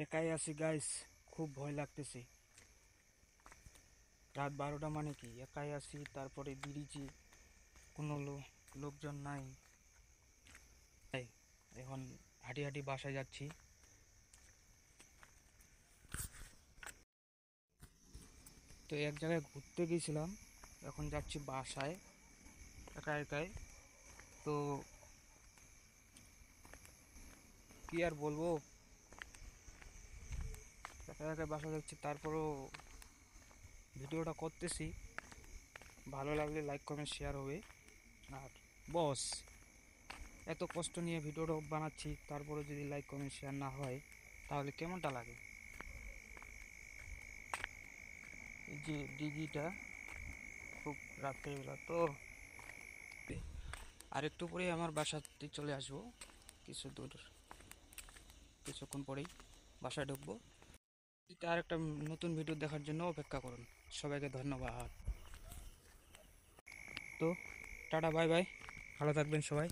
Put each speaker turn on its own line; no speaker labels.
একাই আছি গাইস, খুব ভয় লাগতেছে। রাত 12টা মানে কি, একাই আছি। তারপরে ব্রিজে কোনো লোকজন নাই। তাই এখন হাঁটি হাঁটি বাসায় যাচ্ছি। তো এক জায়গায় ঘুরতে গেছিলাম, এখন যাচ্ছি বাসায় একা একাই। তো কি আর বলবো, একা একা বাসা যাচ্ছি, তারপরও ভিডিওটা করতেছি। ভালো লাগলে লাইক কমেন্ট শেয়ার হবে। আর বস, এত কষ্ট নিয়ে ভিডিওটা বানাচ্ছি, তারপরে যদি লাইক কমেন্ট শেয়ার না হয় তাহলে কেমনটা লাগে। এই যে ডিজিটা, খুব রাত্রেবেলা তো। আর একটু পরেই আমার বাসাতে চলে আসবো, কিছু দূর, কিছুক্ষণ পরেই বাসায় ঢুকবো। আর একটা নতুন ভিডিও দেখার জন্য অপেক্ষা করুন। সবাইকে ধন্যবাদ। তো টাটা, বাই বাই, ভালো থাকবেন সবাই।